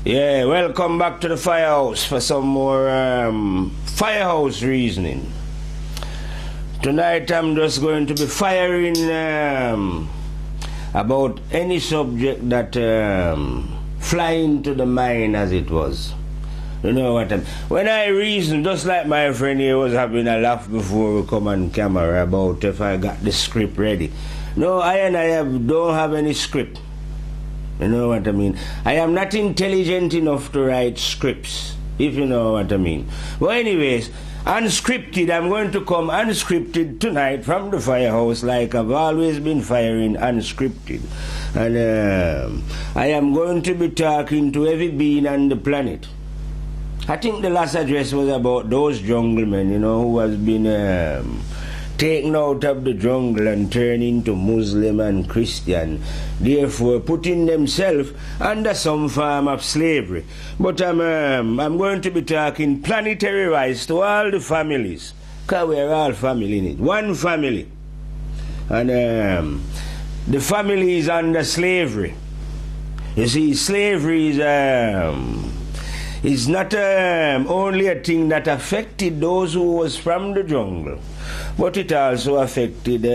Yeah, welcome back to the Firehouse for some more Firehouse reasoning. Tonight I'm just going to be firing about any subject that fly into the mind as it was. You know what I mean? When I reason, just like my friend here was having a laugh before we come on camera about if I got the script ready. No, I don't have any script. You know what I mean? I am not intelligent enough to write scripts, if you know what I mean. But anyways, unscripted, I'm going to come unscripted tonight from the Firehouse like I've always been firing unscripted. And I am going to be talking to every being on the planet. I think the last address was about those jungle men, you know, who has been taken out of the jungle and turned into Muslim and Christian, therefore putting themselves under some form of slavery. But I'm going to be talking planetary rights to all the families, because we're all family in it, one family. And the family is under slavery. You see, slavery is not only a thing that affected those who was from the jungle, but it also affected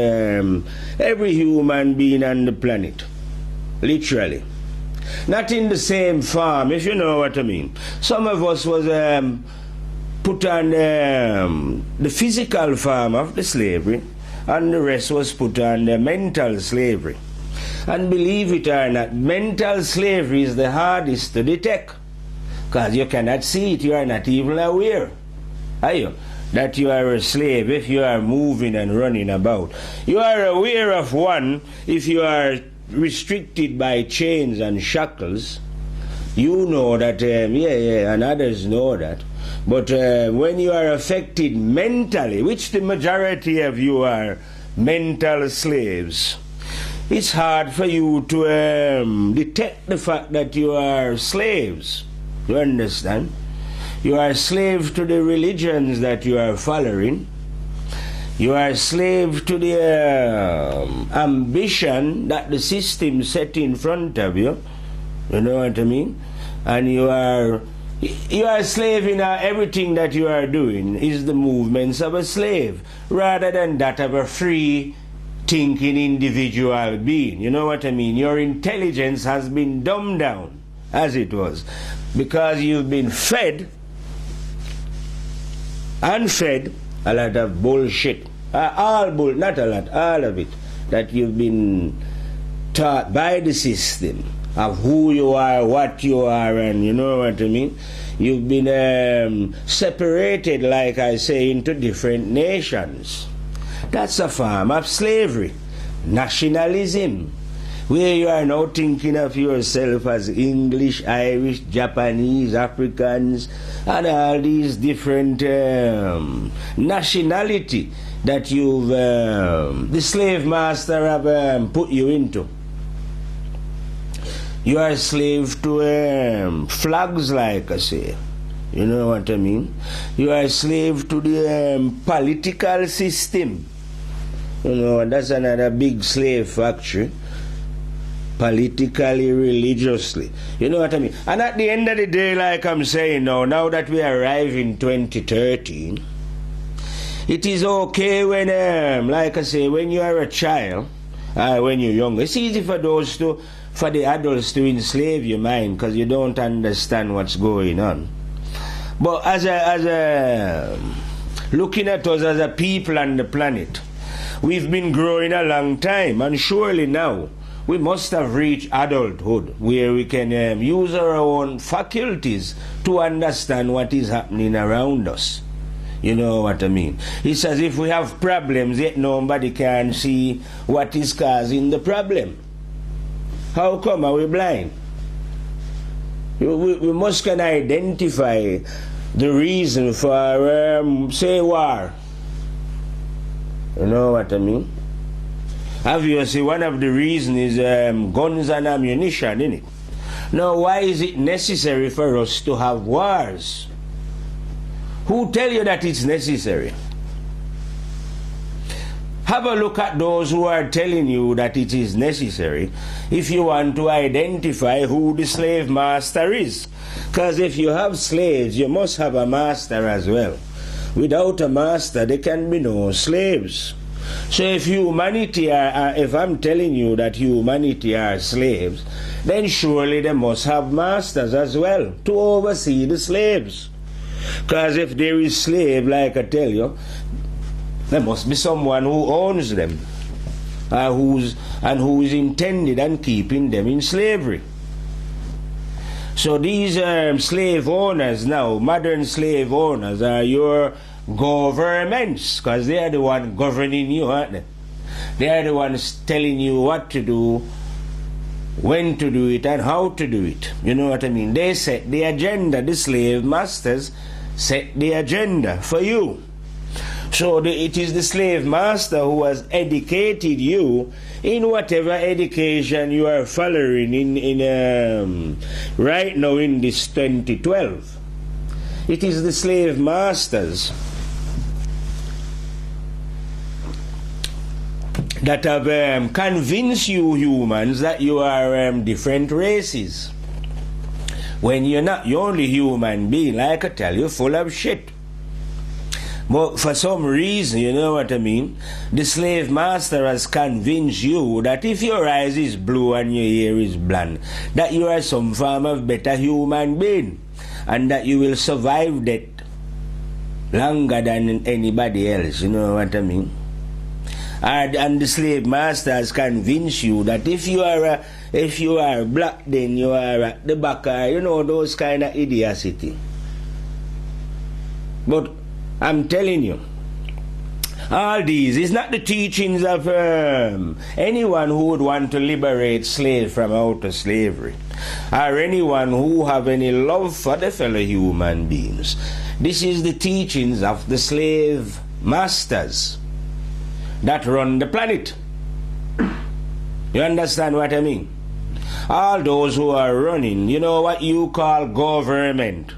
every human being on the planet, literally. Not in the same form, if you know what I mean. Some of us was put on the physical form of the slavery, and the rest was put on the mental slavery. And believe it or not, mental slavery is the hardest to detect, because you cannot see it, you are not even aware, are you, that you are a slave if you are moving and running about. You are aware of one if you are restricted by chains and shackles. You know that, and others know that. But when you are affected mentally, which the majority of you are mental slaves, it's hard for you to detect the fact that you are slaves. You understand? You are a slave to the religions that you are following. You are a slave to the ambition that the system set in front of you. You know what I mean? And you are a slave in everything that you are doing is the movements of a slave, rather than that of a free thinking individual being. You know what I mean? Your intelligence has been dumbed down, as it was, because you've been fed and fed a lot of bullshit. Not a lot, all of it, that you've been taught by the system of who you are, what you are, and you know what I mean? You've been separated, like I say, into different nations. That's a form of slavery. Nationalism, where you are now thinking of yourself as English, Irish, Japanese, Africans, and all these different nationality that you've the slave master have put you into. You are a slave to flags, like I say. You know what I mean? You are a slave to the political system. You know, and that's another big slave factory. Politically, religiously. You know what I mean? And at the end of the day, like I'm saying now that we arrive in 2013, it is okay when, like I say, when you are a child, when you're younger, it's easy for the adults to enslave your mind because you don't understand what's going on. But as looking at us as a people on the planet, we've been growing a long time, and surely now we must have reached adulthood where we can use our own faculties to understand what is happening around us. You know what I mean? It's as if we have problems, yet nobody can see what is causing the problem. How come? Are we blind? We must can identify the reason for, say, war. You know what I mean? Obviously, one of the reasons is guns and ammunition, isn't it? Now, why is it necessary for us to have wars? Who tell you that it's necessary? Have a look at those who are telling you that it is necessary if you want to identify who the slave master is. Because if you have slaves, you must have a master as well. Without a master, there can be no slaves. So if humanity if I'm telling you that humanity are slaves, then surely they must have masters as well to oversee the slaves. Because if there is slave, like I tell you, there must be someone who owns them, who is intended on keeping them in slavery. So these slave owners now, modern slave owners, are your governments, because they are the ones governing you, aren't they? They are the ones telling you what to do, when to do it, and how to do it. You know what I mean? They set the agenda. The slave masters set the agenda for you. So it is the slave master who has educated you in whatever education you are following in right now in this 2012. It is the slave masters that have convinced you humans that you are different races. When you're not, you're only human being, like I tell you, full of shit. But for some reason, you know what I mean, the slave master has convinced you that if your eyes is blue and your hair is blonde, that you are some form of better human being, and that you will survive death longer than anybody else, you know what I mean? And the slave master has convinced you that if you are black, then you are at the back, you know, those kind of idiocy. But I'm telling you, all these is not the teachings of anyone who would want to liberate slaves from outer slavery, or anyone who have any love for the fellow human beings. This is the teachings of the slave masters that run the planet. You understand what I mean? All those who are running, you know what you call government,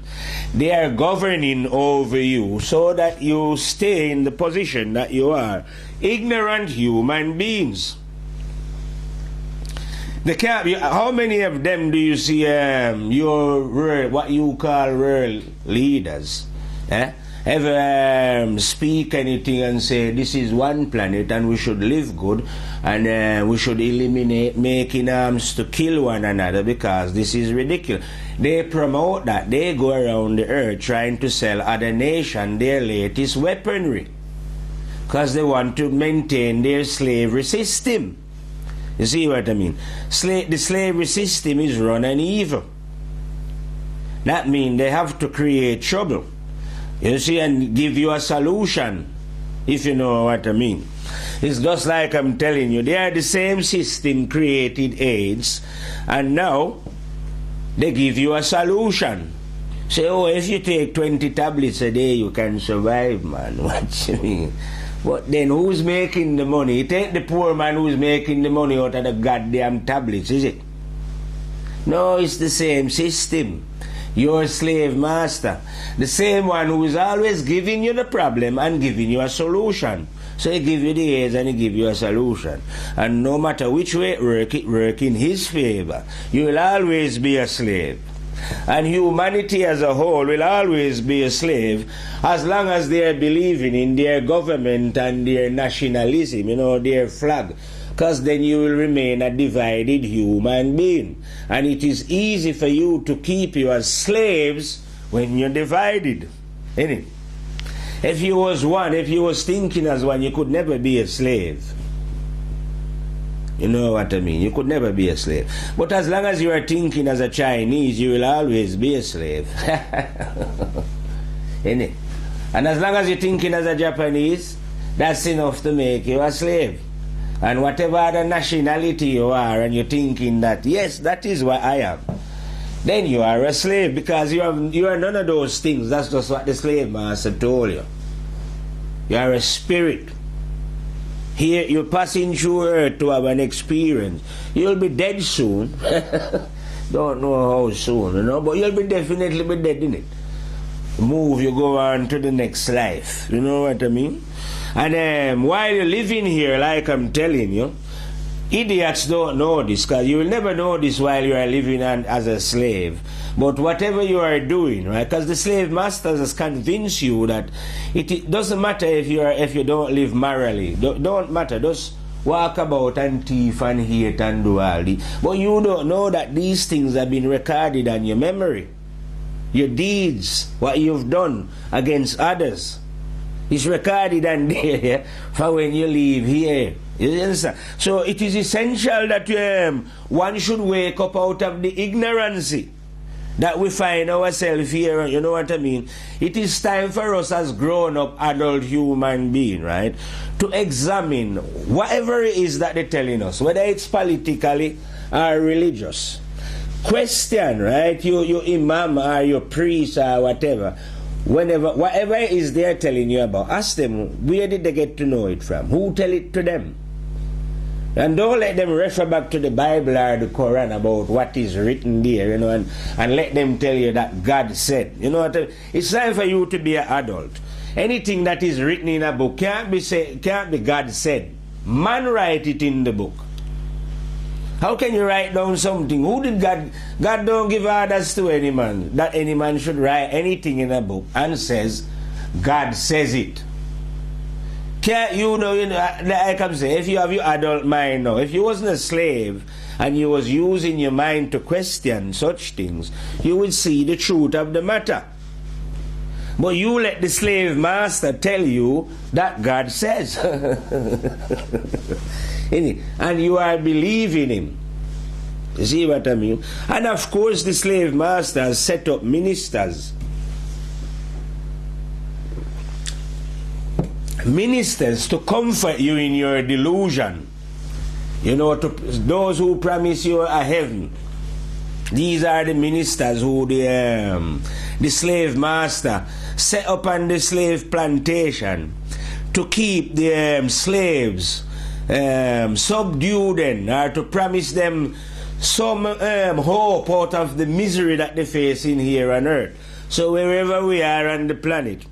they are governing over you so that you stay in the position that you are. Ignorant human beings. They can't be, how many of them do you see your what you call world leaders ever speak anything and say this is one planet and we should live good and we should eliminate making arms to kill one another because this is ridiculous? They promote that. They go around the earth trying to sell other nations their latest weaponry because they want to maintain their slavery system. You see what I mean? The slavery system is run on evil. That means they have to create trouble. You see, and give you a solution, if you know what I mean. It's just like I'm telling you, they are the same system created AIDS, and now they give you a solution. Say, oh, if you take 20 tablets a day, you can survive, man. What you mean? But then who's making the money? It ain't the poor man who's making the money out of the goddamn tablets, is it? No, it's the same system. Your slave master, the same one who is always giving you the problem and giving you a solution. So he give you the AIDS and he give you a solution. And no matter which way it work in his favor, you will always be a slave. And humanity as a whole will always be a slave as long as they are believing in their government and their nationalism, you know, their flag. Because then you will remain a divided human being. And it is easy for you to keep you as slaves when you're divided. Isn't it? If you was one, if you was thinking as one, you could never be a slave. You know what I mean? You could never be a slave. But as long as you are thinking as a Chinese, you will always be a slave. Isn't it? And as long as you're thinking as a Japanese, that's enough to make you a slave. And whatever other nationality you are, and you're thinking that, yes, that is what I am, then you are a slave because you are none of those things. That's just what the slave master told you. You are a spirit. Here, you're passing through earth to have an experience. You'll be dead soon. Don't know how soon, you know, but you'll definitely be dead, innit? Move, you go on to the next life. You know what I mean? And while you're living here, like I'm telling you, idiots don't know this, because you will never know this while you are living as a slave. But whatever you are doing, right? Because the slave masters has convinced you that it doesn't matter if you don't live morally. Don't matter. Just walk about and thief and hate and do all this. But you don't know that these things have been recorded on your memory. Your deeds, what you've done against others, is recorded and there for when you leave here. You understand? So it is essential that one should wake up out of the ignorance that we find ourselves here. You know what I mean? It is time for us as grown-up adult human being, right, to examine whatever it is that they're telling us, whether it's politically or religious. Question, right? You imam or your priest or whatever, whatever it is they're telling you about, ask them, where did they get to know it from? Who tell it to them? And don't let them refer back to the Bible or the Quran about what is written there, you know, and let them tell you that God said. You know what I mean? It's time for you to be an adult. Anything that is written in a book can't be God said. Man write it in the book. How can you write down something? Who did God don't give orders to any man that any man should write anything in a book and says God says it. Can't you know, like I'm saying, if you have your adult mind now, if you wasn't a slave and you was using your mind to question such things, you would see the truth of the matter. But you let the slave master tell you that God says. And you are believing him. You see what I mean? And of course the slave master has set up ministers. Ministers to comfort you in your delusion. You know, to those who promise you a heaven. These are the ministers who the slave master set up on the slave plantation to keep the slaves subdued or to promise them some hope out of the misery that they face in here on earth. So wherever we are on the planet,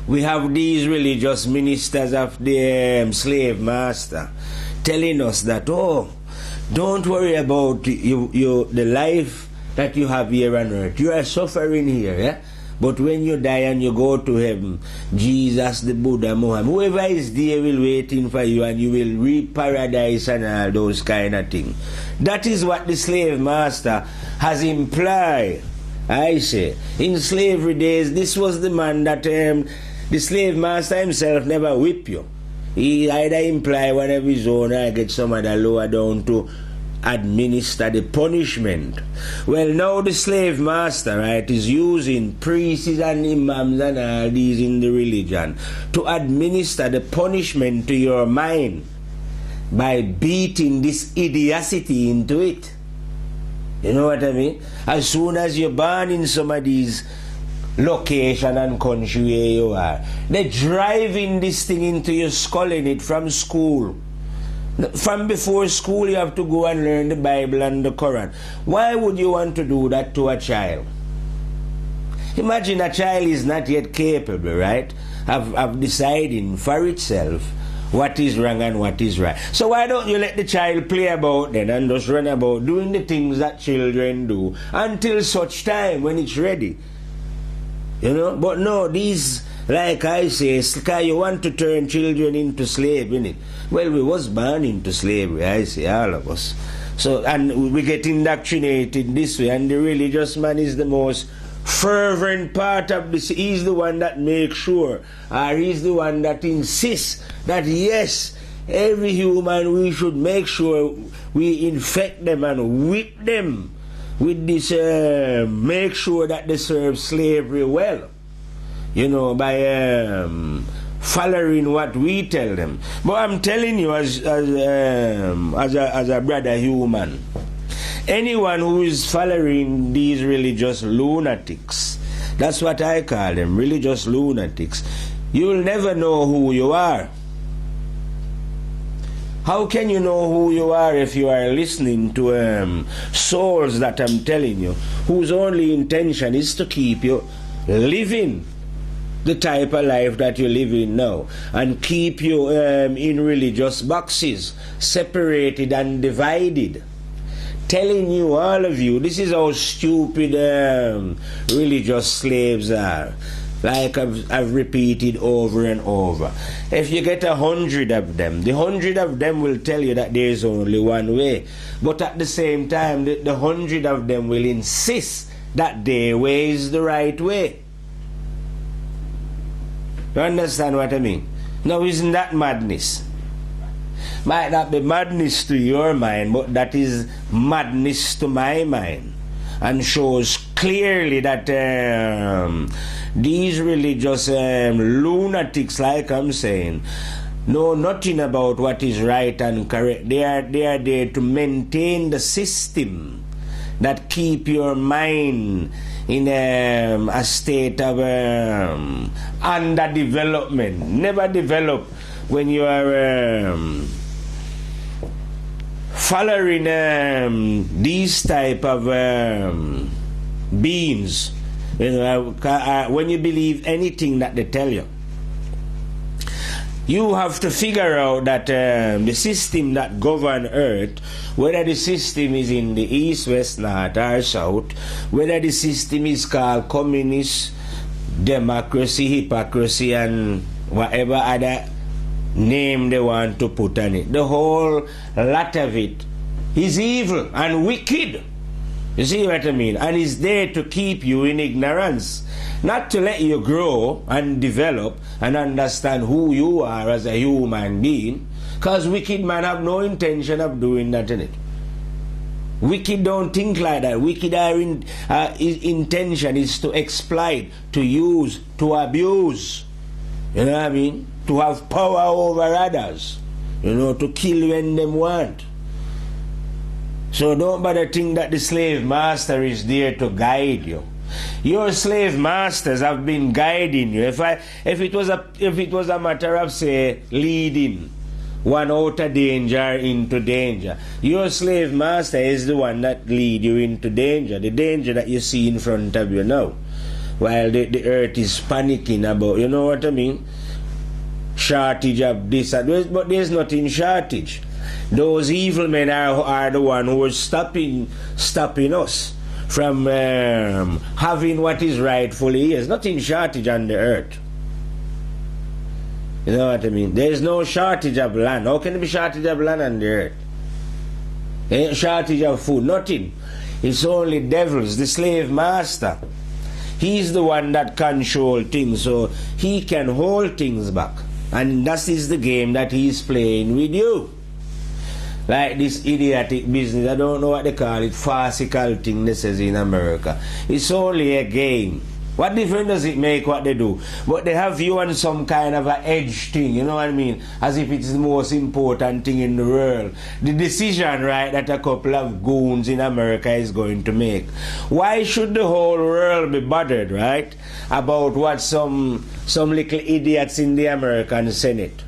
we have these religious ministers of the slave master telling us that, oh, don't worry about the life that you have here on earth. You are suffering here, yeah? But when you die and you go to heaven, Jesus, the Buddha, Muhammad, whoever is there will waiting for you and you will reap paradise and all those kind of things. That is what the slave master has implied. I say, in slavery days, this was the man that the slave master himself never whip you. He either imply one of his own or get some other lower down to administer the punishment. Well, now the slave master, right, is using priests and imams and all these in the religion to administer the punishment to your mind by beating this idiocy into it. You know what I mean? As soon as you're born in some of these location and country where you are, they're driving this thing into your skull in it from school. From before school you have to go and learn the Bible and the Quran. Why would you want to do that to a child? Imagine a child is not yet capable, right, of deciding for itself what is wrong and what is right. So why don't you let the child play about then and just run about doing the things that children do until such time when it's ready? You know, but no, these, like I say, because you want to turn children into slaves, innit? Well, we was born into slavery, I say, all of us. So, and we get indoctrinated this way, and the religious man is the most fervent part of this. He's the one that makes sure, or he's the one that insists that yes, every human, we should make sure we infect them and whip them with this, make sure that they serve slavery well, you know, by following what we tell them. But I'm telling you, as a brother human, anyone who is following these religious lunatics, that's what I call them, religious lunatics, you'll never know who you are. How can you know who you are if you are listening to souls that I'm telling you, whose only intention is to keep you living? the type of life that you live in now, and keep you in religious boxes, separated and divided. Telling you, all of you, this is how stupid religious slaves are. Like I've repeated over and over. If you get 100 of them, the 100 of them will tell you that there is only one way. But at the same time, the 100 of them will insist that their way is the right way. You understand what I mean? Now, isn't that madness? Might not be madness to your mind, but that is madness to my mind, and shows clearly that these religious lunatics, like I'm saying, know nothing about what is right and correct. They are there to maintain the system that keep your mind in a state of underdevelopment. Never develop when you are following these type of beings. You know, when you believe anything that they tell you, you have to figure out that the system that governs Earth, whether the system is in the east, west, north, or south, whether the system is called communist, democracy, hypocrisy, and whatever other name they want to put on it, the whole lot of it is evil and wicked. You see what I mean? And is there to keep you in ignorance, not to let you grow and develop and understand who you are as a human being, because wicked man have no intention of doing that in it. Wicked don't think like that. Wicked intention is to exploit, to use, to abuse. You know what I mean? To have power over others. You know, to kill when them want. So don't bother think that the slave master is there to guide you. Your slave masters have been guiding you. If it was a matter of, say, leading one out of danger into danger, your slave master is the one that lead you into danger, the danger that you see in front of you now, while the earth is panicking about, you know what I mean? Shortage of this, but there's nothing shortage. Those evil men are the one who are stopping us from having what is rightfully is. Nothing shortage on the earth. You know what I mean? There is no shortage of land. How can there be shortage of land on the earth? There ain't shortage of food. Nothing. It's only devils, the slave master. He's the one that controls things, so he can hold things back. And that is the game that he's playing with you. Like this idiotic business, I don't know what they call it, farcical thing this is in America. It's only a game. What difference does it make what they do? But they have you on some kind of an edge thing, you know what I mean? As if it's the most important thing in the world. The decision, right, that a couple of goons in America is going to make. Why should the whole world be bothered, right, about what some little idiots in the American Senate?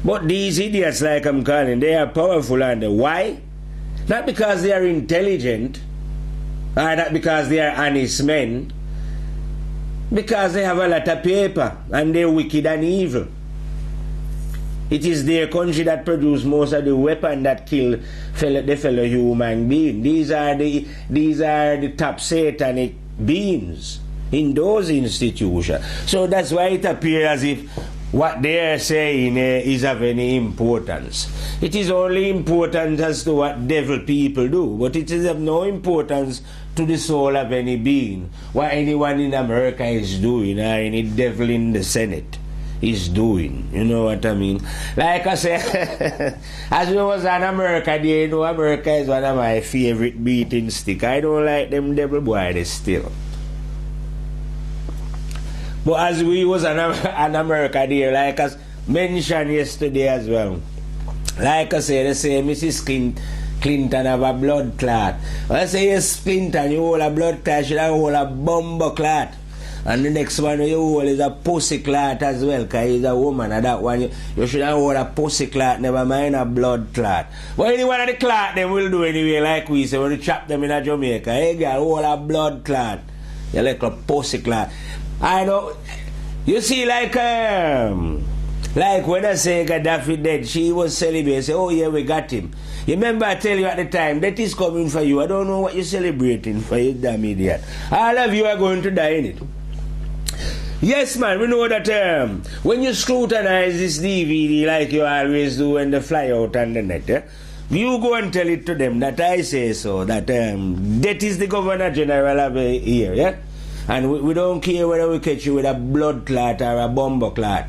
But these idiots, like I'm calling, they are powerful, and why? Not because they are intelligent, or not because they are honest men, because they have a lot of paper, and they're wicked and evil. It is their country that produce most of the weapons that kill the fellow human being. These are the top satanic beings in those institutions. So that's why it appears as if what they are saying is of any importance. It is only important as to what devil people do, but it is of no importance to the soul of any being. What anyone in America is doing, or any devil in the Senate is doing. You know what I mean? Like I said, as we was in America, you know, America is one of my favorite beating stick. I don't like them devil boys still. But as we was in America there, like I mentioned yesterday as well, like I said, they say Mrs. Clinton have a blood clot. I say, yes, Clinton, you hold a blood clot, you hold a bumbo clot. And the next one you hold is a pussy clot as well, because he's a woman, and that one you should have hold a pussy clot, never mind a blood clot. But any one of the clot them will do anyway, like we say, when you chop them in a Jamaica. Hey girl, hold a blood clot. You like a pussy clot. I know You see, like when I say Gaddafi dead, she was celebrating, say, oh yeah, we got him. You remember I tell you at the time, that is coming for you. I don't know what you're celebrating for, you damn idiot. All of you are going to die in it. Yes, man, we know that when you scrutinize this DVD like you always do when they fly out on the net, you go and tell it to them that I say so, that that is the Governor General of here, yeah? And we don't care whether we catch you with a blood clot or a bomber clot.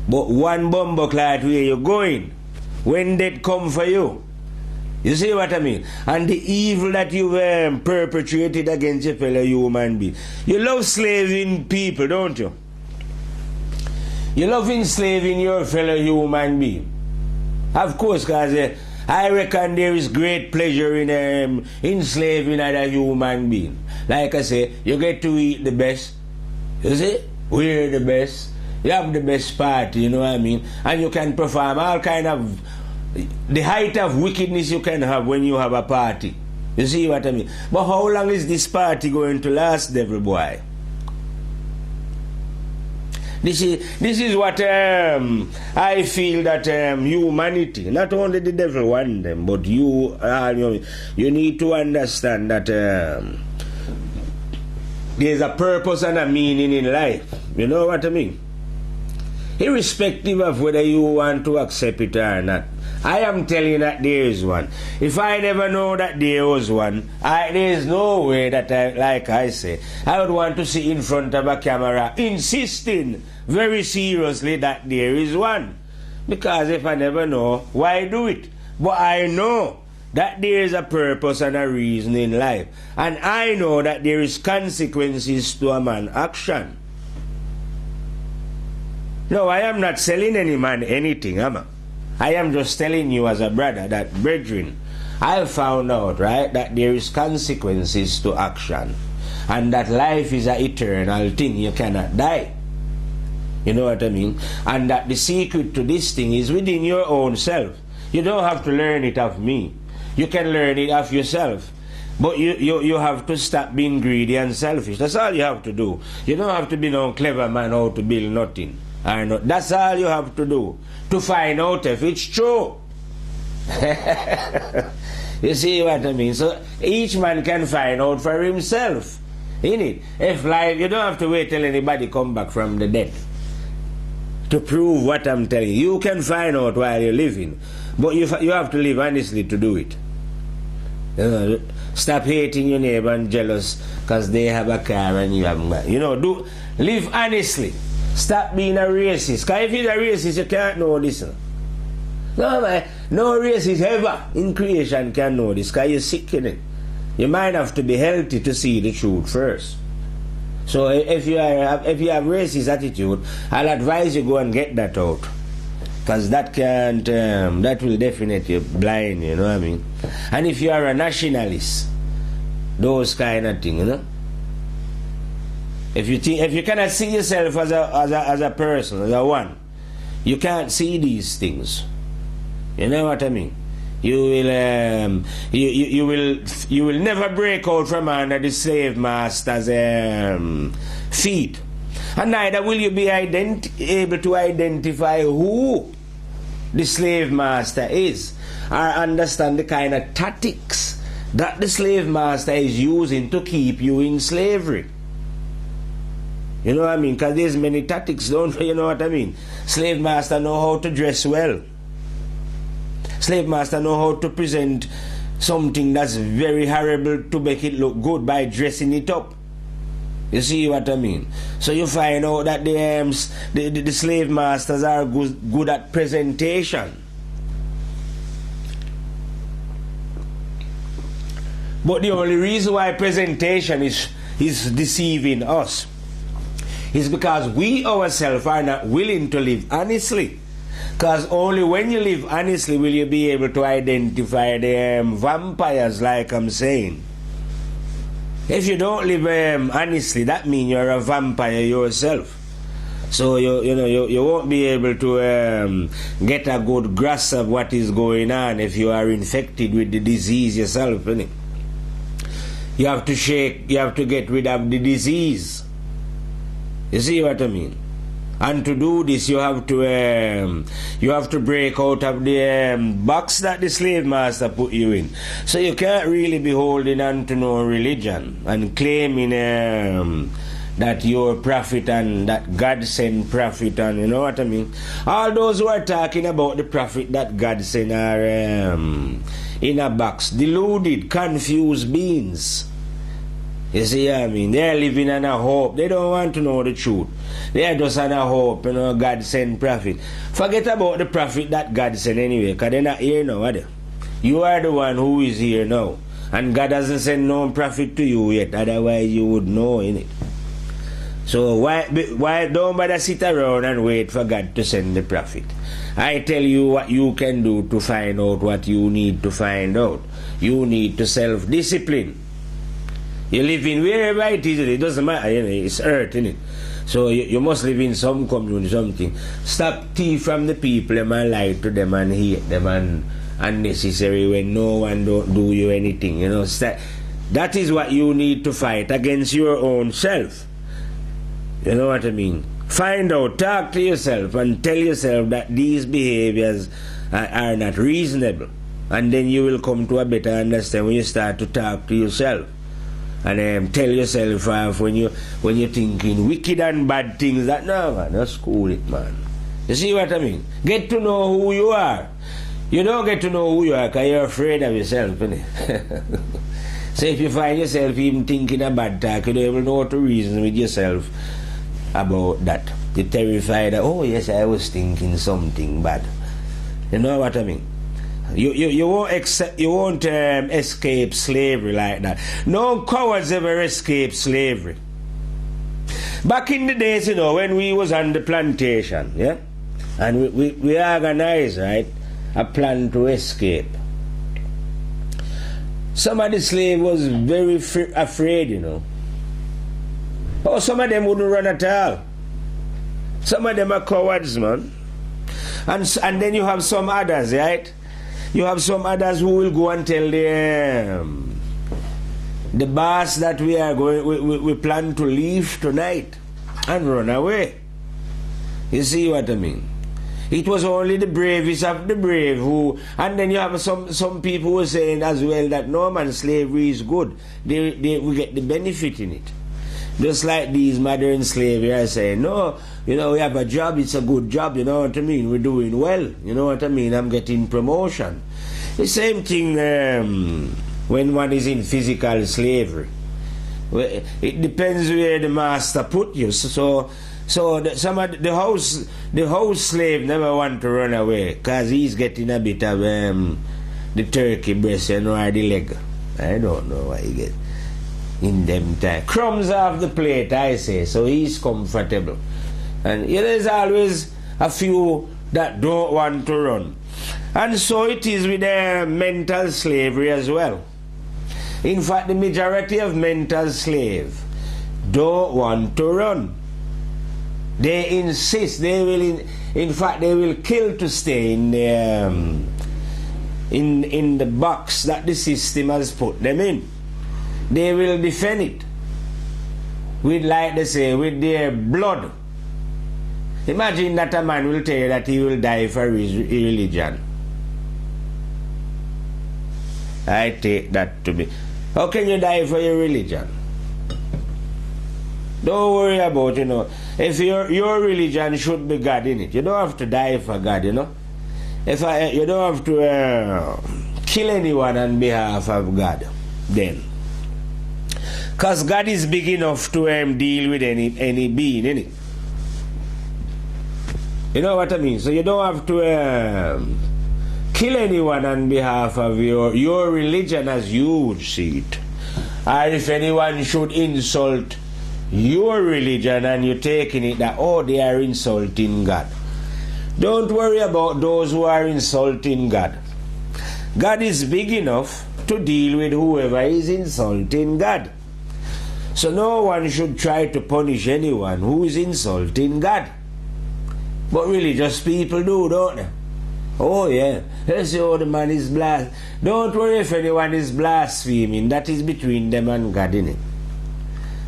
But one bomber clot where you're going, when that come for you. You see what I mean? And the evil that you've perpetrated against your fellow human being. You love slaving people, don't you? You love enslaving your fellow human being. Of course, because I reckon there is great pleasure in enslaving other human being. Like I say, you get to eat the best. You see? We're the best. You have the best party, you know what I mean? And you can perform all kind of... the height of wickedness you can have when you have a party. You see what I mean? But how long is this party going to last, devil boy? This is what I feel that humanity, not only the devil want them, but you need to understand that there's a purpose and a meaning in life. You know what I mean? Irrespective of whether you want to accept it or not. I am telling you that there is one. If I never know that there was one, there is no way that like I say, I would want to sit in front of a camera insisting very seriously that there is one. Because if I never know, why do it? But I know that there is a purpose and a reason in life. And I know that there is consequences to a man's action. No, I am not selling any man anything, am I? I am just telling you as a brother that, brethren, I found out, right, that there is consequences to action. And that life is an eternal thing. You cannot die. You know what I mean? And that the secret to this thing is within your own self. You don't have to learn it of me. You can learn it of yourself. But you have to stop being greedy and selfish. That's all you have to do. You don't have to be no clever man how to build nothing. That's all you have to do. To find out if it's true. You see what I mean? So each man can find out for himself. Innit? If life, you don't have to wait till anybody come back from the dead to prove what I'm telling you. You can find out while you're living. But you have to live honestly to do it. Stop hating your neighbor and jealous because they have a car and you haven't got. Live honestly. Stop being a racist. Because if you're a racist, you can't know this. No, man. No racist ever in creation can know this because you're sick in it. You might have to be healthy to see the truth first. So if you have racist attitude, I'll advise you go and get that out. Because that can't, that will definitely blind you, you know what I mean? And if you are a nationalist, those kind of things, you know? If you cannot see yourself as a person, as a one, you can't see these things. You know what I mean? You will never break out from under the slave master's feet, and neither will you be able to identify who the slave master is, or understand the kind of tactics that the slave master is using to keep you in slavery. You know what I mean? Because there's many tactics, don't you know what I mean? Slave master know how to dress well. Slave master know how to present something that's very horrible to make it look good by dressing it up. You see what I mean? So you find out that the slave masters are good at presentation. But the only reason why presentation is deceiving us is because we ourselves are not willing to live honestly. Because only when you live honestly will you be able to identify the vampires, like I'm saying. If you don't live honestly, that means you're a vampire yourself. So you won't be able to get a good grasp of what is going on if you are infected with the disease yourself, innit? You have to get rid of the disease. You see what I mean? And to do this, you have to break out of the box that the slave master put you in. So you can't really be holding on to no religion and claiming that you're a prophet and that God sent prophet, and you know what I mean. All those who are talking about the prophet that God sent are in a box, deluded, confused beings. You see what I mean? They're living on a hope. They don't want to know the truth. They are just on a hope, you know, God sent prophet. Forget about the prophet that God sent anyway, because they're not here now, are they? You are the one who is here now. And God hasn't sent no prophet to you yet, otherwise you would know, innit? So why don't bother sit around and wait for God to send the prophet? I tell you what you can do to find out what you need to find out. You need to self-discipline. You live in wherever it is, it doesn't matter, you know, it's earth, innit? So you must live in some community, something. Stop thief from the people and lie to them and hate them and unnecessary when no one don't do you anything, you know. That is what you need to fight against your own self. You know what I mean? Find out, talk to yourself and tell yourself that these behaviors are not reasonable. And then you will come to a better understanding when you start to talk to yourself. And tell yourself when you're thinking wicked and bad things that, no man, that's cool it, man. You see what I mean? Get to know who you are. You don't get to know who you are because you're afraid of yourself, innit? So if you find yourself even thinking a bad talk, you don't even know how to reason with yourself about that. You're terrified that, oh yes, I was thinking something bad. You know what I mean? You won't escape slavery like that. No cowards ever escape slavery. Back in the days, you know, when we was on the plantation, yeah, and we organized, right, a plan to escape. Some of the slaves was very afraid, you know. Oh, some of them wouldn't run at all. Some of them are cowards, man. And then you have some others, right? You have some others who will go and tell the boss that we plan to leave tonight and run away. You see what I mean? It was only the bravest of the brave who, and then you have some people who are saying as well that no man, slavery is good. We get the benefit in it. Just like these modern slavery are saying, no, you know, we have a job, it's a good job, you know what I mean? We're doing well, you know what I mean? I'm getting promotion. The same thing when one is in physical slavery. It depends where the master put you. So the house slave never want to run away because he's getting a bit of the turkey breast, you know, or the leg. I don't know why he get in them time. Crumbs off the plate, I say, so he's comfortable. And there's always a few that don't want to run. And so it is with mental slavery as well. In fact, the majority of mental slaves don't want to run. They insist, they will kill to stay in the box that the system has put them in. They will defend it with, like they say, with their blood. Imagine that a man will tell you that he will die for his religion. I take that to be. How can you die for your religion? Don't worry about, you know, if your religion should be God in it. You don't have to die for God, you know. You don't have to kill anyone on behalf of God then. Because God is big enough to deal with any being, innit? You know what I mean? So you don't have to kill anyone on behalf of your religion as you see it. Or if anyone should insult your religion and you're taking it that, oh, they are insulting God. Don't worry about those who are insulting God. God is big enough to deal with whoever is insulting God. So no one should try to punish anyone who is insulting God. But religious people do, don't they? Oh yeah, let's say, oh, the man is blaspheming. Don't worry if anyone is blaspheming. That is between them and God, innit?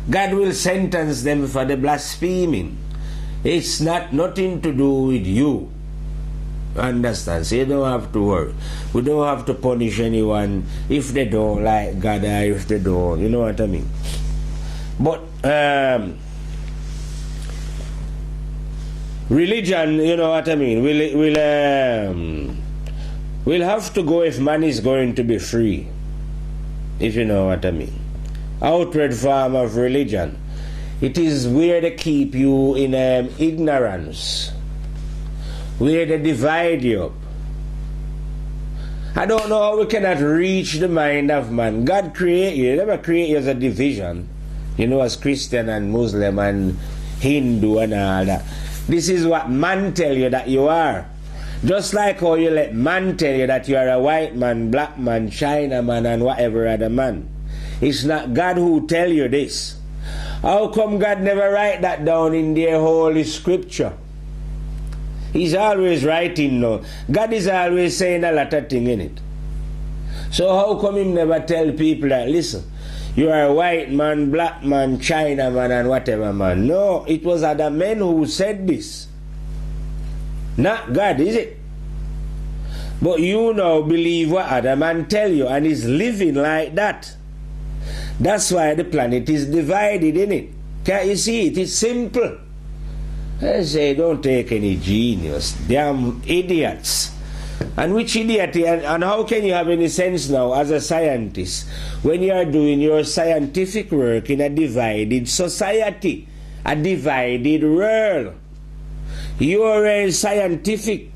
God will sentence them for the blaspheming. It's not nothing to do with you. Understand? So you don't have to worry. We don't have to punish anyone if they don't like God or if they don't. You know what I mean? But religion, you know what I mean? We'll have to go if man is going to be free. If you know what I mean. Outward form of religion. It is where they keep you in ignorance. Where they divide you up. I don't know how we cannot reach the mind of man. God created you. He never created you as a division. You know, as Christian and Muslim and Hindu and all that. This is what man tell you that you are. Just like how you let man tell you that you are a white man, black man, China man and whatever other man. It's not God who tell you this. How come God never write that down in their holy scripture? He's always writing now. God is always saying a lot of things in it. So how come him never tell people that, listen, you are a white man, black man, China man and whatever man? No, it was other men who said this. Not God, is it? But you now believe what other man tell you and is living like that. That's why the planet is divided, in it. Can't you see it? It's simple. I say, don't take any genius. Damn idiots. And which idiot? And how can you have any sense now as a scientist when you are doing your scientific work in a divided society, a divided world? Your scientific,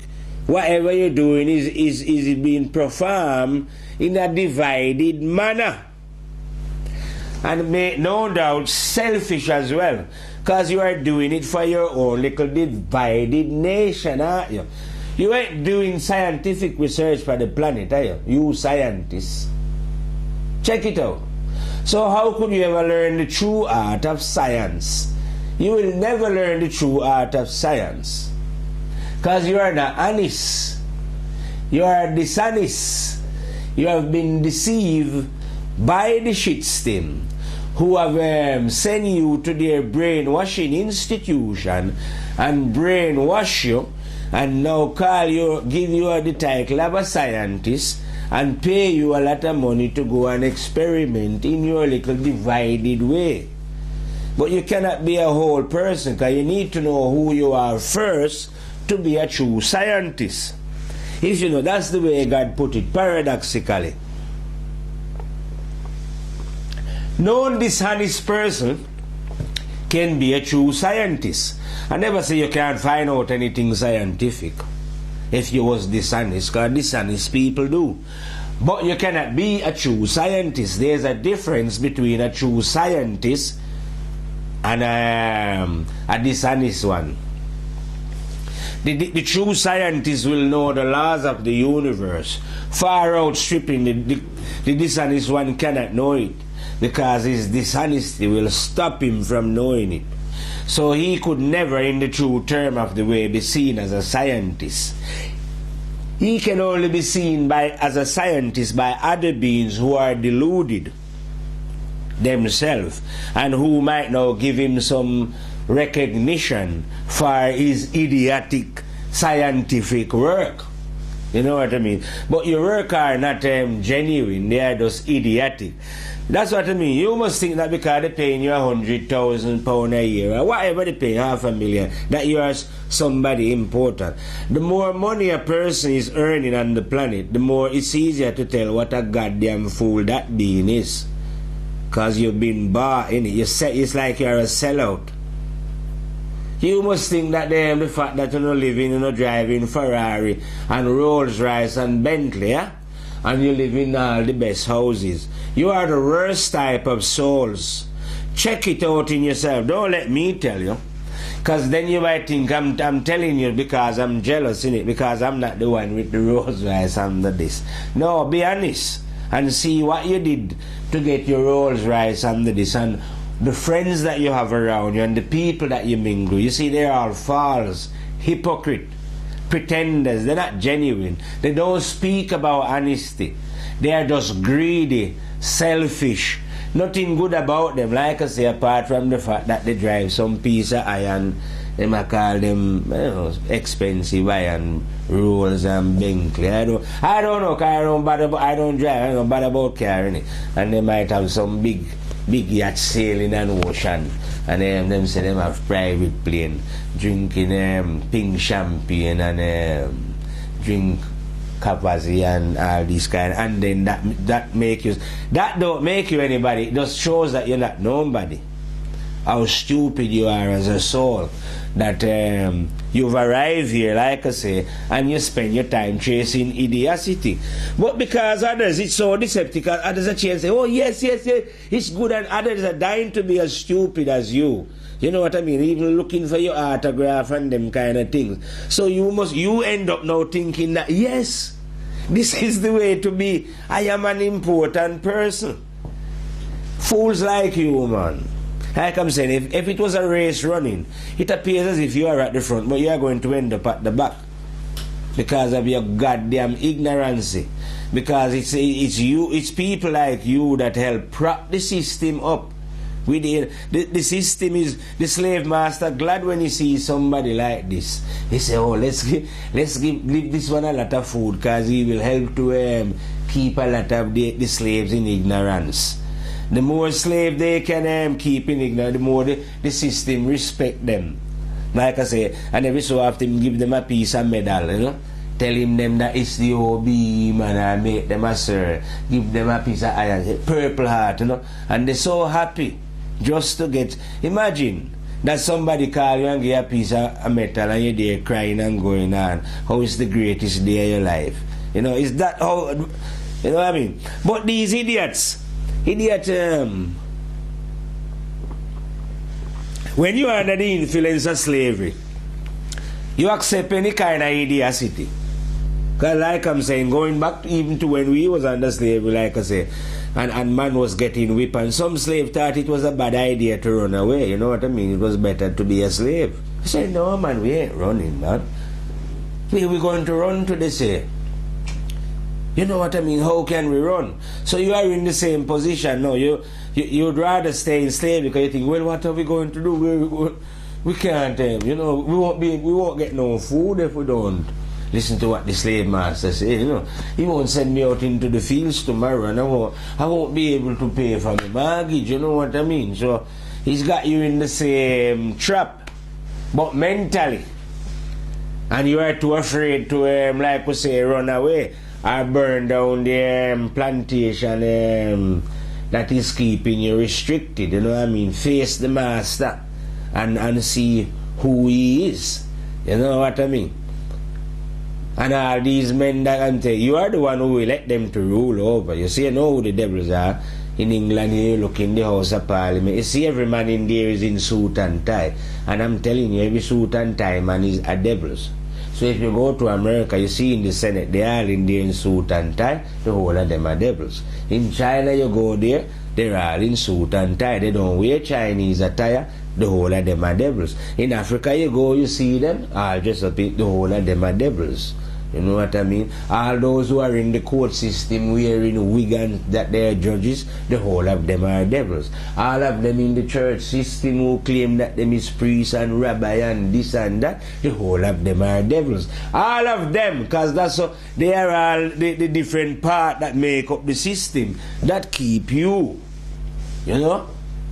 whatever you're doing is being performed in a divided manner. And make no doubt selfish as well. Because you are doing it for your own little divided nation, aren't you? You ain't doing scientific research for the planet, are you? You scientists. Check it out. So how could you ever learn the true art of science? You will never learn the true art of science. Because you are not honest. You are dishonest. You have been deceived by the shit stem, who have sent you to their brainwashing institution and brainwash you and now call you, give you the title of a scientist and pay you a lot of money to go and experiment in your little divided way. But you cannot be a whole person, because you need to know who you are first to be a true scientist. If you know, that's the way God put it, paradoxically. No dishonest person can be a true scientist. I never say you can't find out anything scientific if you was dishonest, because dishonest people do. But you cannot be a true scientist. There's a difference between a true scientist and a dishonest one. The true scientist will know the laws of the universe, far outstripping the dishonest one cannot know it, because his dishonesty will stop him from knowing it. So he could never, in the true term of the way, be seen as a scientist. He can only be seen as a scientist by other beings who are deluded themselves and who might now give him some recognition for his idiotic scientific work. You know what I mean? But your work are not genuine, they are just idiotic. That's what I mean. You must think that because they're paying you £100,000 a year or whatever they pay, $500,000, that you are somebody important. The more money a person is earning on the planet, the more it's easier to tell what a goddamn fool that being is. Because you've been bought in it. It's like you're a sellout. You must think that the fact that you're not living, you're not driving Ferrari and Rolls Royce and Bentley, yeah? And you live in all the best houses. You are the worst type of souls. Check it out in yourself. Don't let me tell you. Because then you might think I'm telling you because I'm jealous in it, because I'm not the one with the Rolls Royce and this. No, be honest and see what you did to get your Rolls Royce and this, and the friends that you have around you and the people that you mingle. You see, they're all false, hypocrite, pretenders. They're not genuine. They don't speak about honesty. They are just greedy, selfish. Nothing good about them, like I say, apart from the fact that they drive some piece of iron Them I call them expensive iron Rolls and Bentley. I don't know, cause I don't drive, I don't bother about car, innit? And they might have some big yacht sailing on ocean. And them say them have private plane, drinking pink champagne and drink Capazi and all these kind, and then that don't make you anybody. It just shows that you're not nobody. How stupid you are as a soul. That you've arrived here, like I say, and you spend your time chasing idiocity. But because others, it's so deceptive, others are chasing, oh yes, it's good, and others are dying to be as stupid as you. You know what I mean? Even looking for your autograph and them kind of things. So you end up now thinking that, yes, this is the way to be. I am an important person. Fools like you, man. Like I'm saying, if it was a race running, it appears as if you are at the front, but you are going to end up at the back. Because of your goddamn ignorance. Because it's people like you that help prop the system up. The system is the slave master glad when he sees somebody like this. He say, oh, let's give this one a lot of food, because he will help to keep a lot of the slaves in ignorance. The more slave they can keep in ignorance, the more the system respect them. Like I say, and every so often give them a piece of medal, you know. Telling them that it's the OB, man, and make them a sir. Give them a piece of iron, Purple Heart, you know. And they're so happy just to get. Imagine that somebody call you and give a piece of metal and you're there crying and going on. How is the greatest day of your life? You know, is that how, you know what I mean? But these idiots, when you are under the influence of slavery, you accept any kind of idiocy. Because like I'm saying, going back even to when we was under slavery, like I say, and man was getting whipped, and some slave thought it was a bad idea to run away. You know what I mean? It was better to be a slave. He said, no man, we ain't running, man. Where we going to run to, they say? You know what I mean? How can we run? So you are in the same position. No, you'd rather stay in slavery because you think, well, what are we going to do? We can't, you know, we won't get no food if we don't listen to what the slave master says. You know, he won't send me out into the fields tomorrow, and I won't be able to pay for my mortgage. You know what I mean? So he's got you in the same trap, but mentally, and you are too afraid to, like we say, run away or burn down the plantation that is keeping you restricted. You know what I mean? Face the master and see who he is. You know what I mean? And all these men that can tell you are the one who will let them to rule over. You see, you know who the devils are. In England, you look in the House of Parliament, you see every man in there is in suit and tie. And I'm telling you, every suit and tie man is a devils. So if you go to America, you see in the Senate, they are in there in suit and tie. The whole of them are devils. In China, you go there, they're all in suit and tie. They don't wear Chinese attire. The whole of them are devils. In Africa, you go, you see them, all just up, the whole of them are devils. You know what I mean? All those who are in the court system wearing wig and that they are judges, the whole of them are devils. All of them in the church system who claim that them is priest and rabbi and this and that, the whole of them are devils. All of them, because that's so, they are all the different part that make up the system that keep you, you know,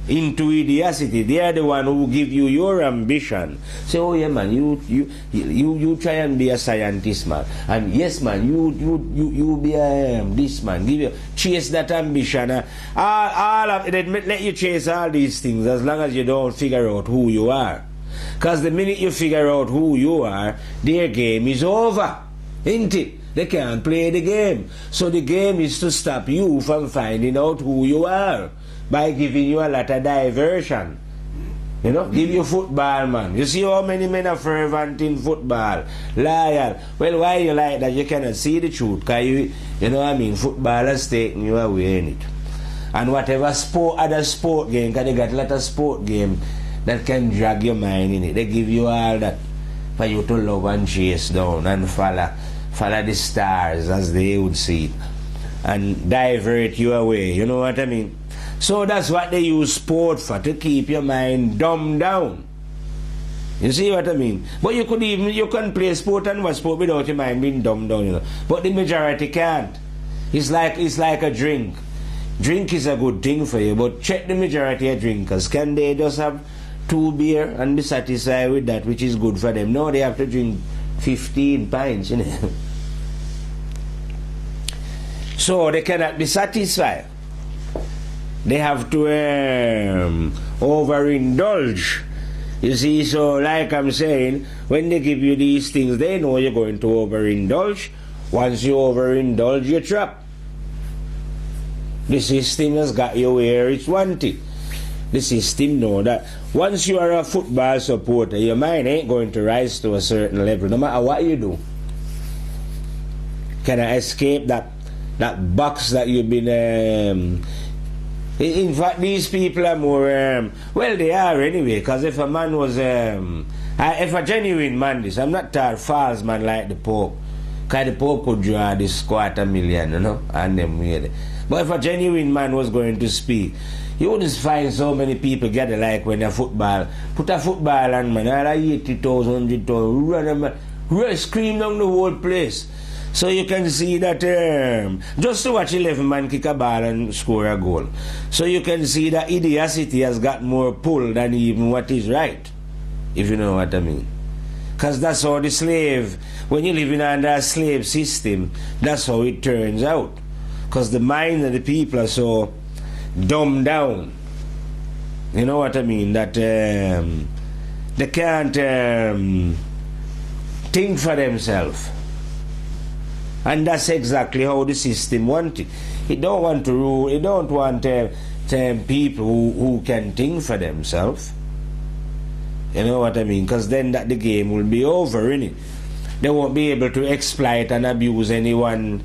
into idiocy. They are the one who give you your ambition. Say, oh yeah man, you try and be a scientist, man. And yes man, you be a this man. Give you chase that ambition. All of it, let you chase all these things as long as you don't figure out who you are. Because the minute you figure out who you are, their game is over. Ain't it? They can't play the game. So the game is to stop you from finding out who you are by giving you a lot of diversion. You know, give you football, man. You see how many men are fervent in football, loyal. Well, why you like that? You cannot see the truth, because you know what I mean, football has taken you away in it. And whatever sport, other sport game, because they got a lot of sport game that can drag your mind in it. They give you all that for you to love and chase down and follow the stars, as they would see it, and divert you away. You know what I mean? So that's what they use sport for, to keep your mind dumbed down. You see what I mean? But you can play sport and watch sport without your mind being dumbed down, you know. But the majority can't. It's like a drink. Drink is a good thing for you, but check the majority of drinkers. Can they just have 2 beer and be satisfied with that, which is good for them? No, they have to drink 15 pints, you know. So they cannot be satisfied. They have to overindulge. You see, so like I'm saying, when they give you these things, they know you're going to overindulge. Once you overindulge, you're trapped. The system has got you where it's wanted. The system know that once you are a football supporter, your mind ain't going to rise to a certain level, no matter what you do. Can I escape that box that you've been... In fact, these people are more... well, they are anyway, because if a man was... if a genuine man this, I'm not a false man like the Pope, because the Pope could draw this $250,000, you know, and them weird. But if a genuine man was going to speak, you wouldn't find so many people gather like when a football... Put a football on, man, all 80,000, 100,000, run, scream down the whole place. So you can see that just to watch 11 man kick a ball and score a goal. So you can see that idiocy has got more pull than even what is right, if you know what I mean. Because that's how the slave, when you're living under a slave system, that's how it turns out. Because the mind of the people are so dumbed down. You know what I mean? That they can't think for themselves. And that's exactly how the system wants it. It don't want to rule. It don't want people who can think for themselves. You know what I mean? Because then that the game will be over, innit? They won't be able to exploit and abuse anyone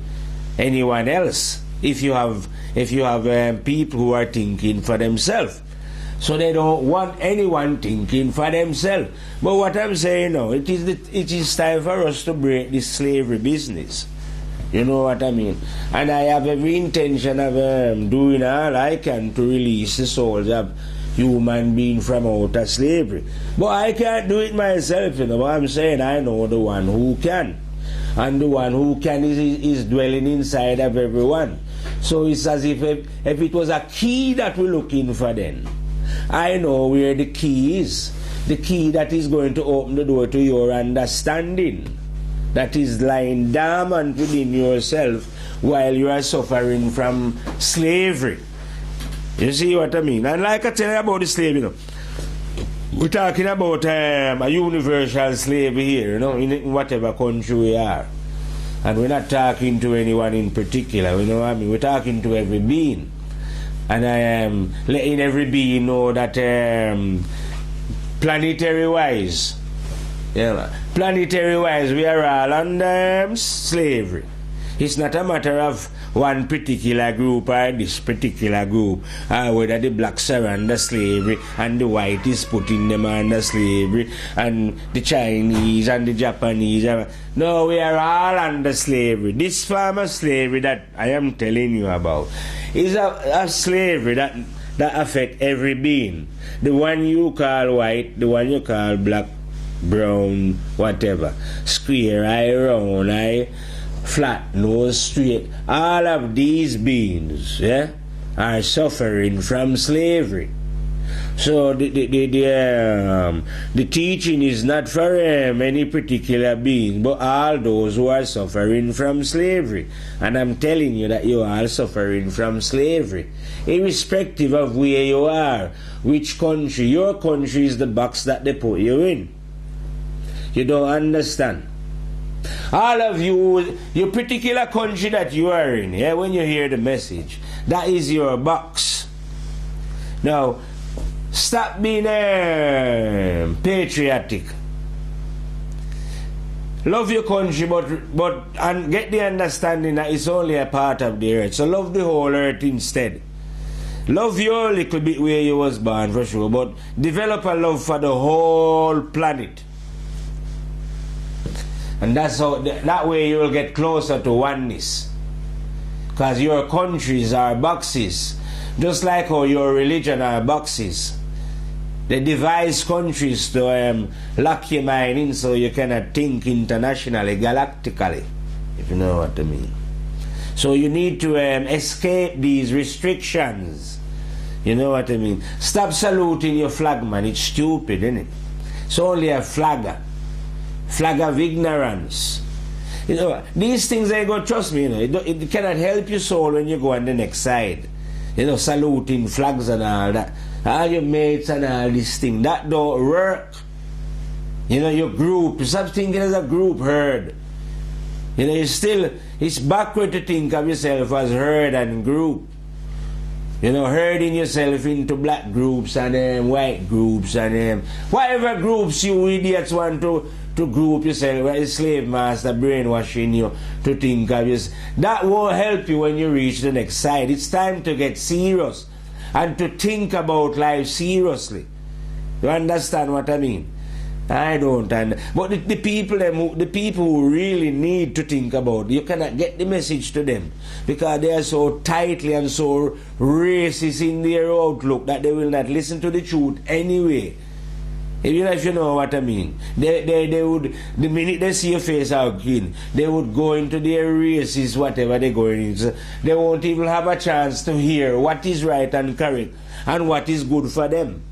else if you have people who are thinking for themselves. So they don't want anyone thinking for themselves. But what I'm saying now, it is time for us to break this slavery business. You know what I mean? And I have every intention of doing all I can to release the souls of human beings from outer slavery. But I can't do it myself, you know. But I'm saying I know the one who can. And the one who can is dwelling inside of everyone. So it's as if it was a key that we're looking for then. I know where the key is. The key that is going to open the door to your understanding. That is lying dormant within yourself while you are suffering from slavery. You see what I mean? And like I tell you about the slave, you know, we're talking about a universal slave here, you know, in whatever country we are. And we're not talking to anyone in particular, you know what I mean? We're talking to every being. And I am letting every being know that planetary-wise, planetary-wise, we are all under slavery. It's not a matter of one particular group or this particular group, or whether the blacks are under slavery and the white is putting them under slavery, and the Chinese and the Japanese. No, we are all under slavery. This form of slavery that I am telling you about is a slavery that affects every being. The one you call white, the one you call black, brown, whatever, square eye, round eye, flat nose, straight. All of these beings, are suffering from slavery. So the teaching is not for any particular being, but all those who are suffering from slavery. And I'm telling you that you are suffering from slavery, irrespective of where you are, which country. Your country is the box that they put you in. You don't understand. All of you, your particular country that you are in, when you hear the message, that is your box. Now, stop being patriotic. Love your country, but and get the understanding that it's only a part of the earth. So love the whole earth instead. Love your little bit where you was born for sure, but develop a love for the whole planet. And that's how, that way you will get closer to oneness. Because your countries are boxes. Just like how your religion are boxes. They devise countries to lock your mind in so you cannot think internationally, galactically, if you know what I mean. So you need to escape these restrictions. You know what I mean? Stop saluting your flag, man. It's stupid, isn't it? It's only a flag of ignorance. You know, these things ain't gonna, trust me, you know, it cannot help your soul when you go on the next side. You know, saluting flags and all that. All your mates and all this thing. That don't work. You know, your group, stop thinking as a group herd. You know, it's backward to think of yourself as herd and group. You know, herding yourself into black groups and white groups and whatever groups you idiots want to group yourself, where the slave master brainwashing you to think of yourself. That won't help you when you reach the next side. It's time to get serious and to think about life seriously. You understand what I mean? I don't, but the people who really need to think about, you cannot get the message to them because they are so tightly and so racist in their outlook that they will not listen to the truth anyway. If you know what I mean, they would, the minute they see your face out clean, they would go into their races, whatever they're going into. They won't even have a chance to hear what is right and correct and what is good for them.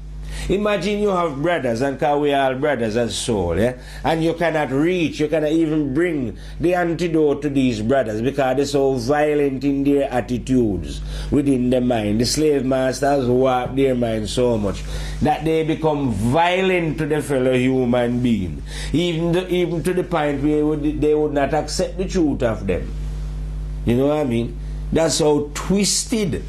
Imagine you have brothers, and cause we are brothers and soul, yeah? And you cannot reach, you cannot even bring the antidote to these brothers because they're so violent in their attitudes within the mind. The slave masters warp their mind so much that they become violent to the fellow human being, even to the point where they would not accept the truth of them. You know what I mean? That's how twisted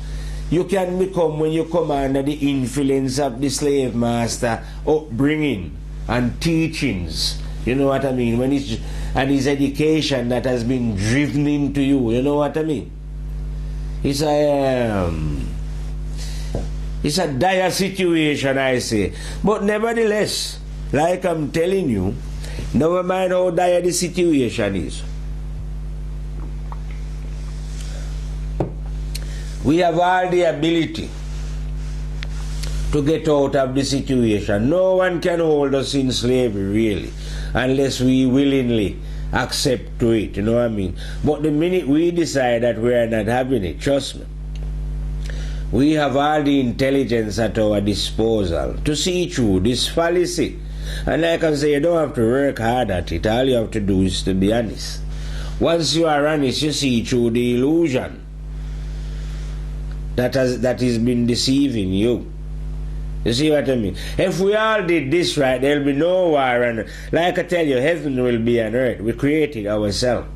you can become when you come under the influence of the slave master upbringing and teachings. You know what I mean? When it's and his education that has been driven into you. You know what I mean? It's a dire situation, I say. But nevertheless, like I'm telling you, never mind how dire the situation is, we have all the ability to get out of the situation. No one can hold us in slavery, really, unless we willingly accept to it, you know what I mean? But the minute we decide that we are not having it, trust me, we have all the intelligence at our disposal to see through this fallacy. And like I say, you don't have to work hard at it. All you have to do is to be honest. Once you are honest, you see through the illusion that has been deceiving you. You see what I mean? If we all did this right, there'll be no war, and like I tell you, heaven will be on earth. We created ourselves.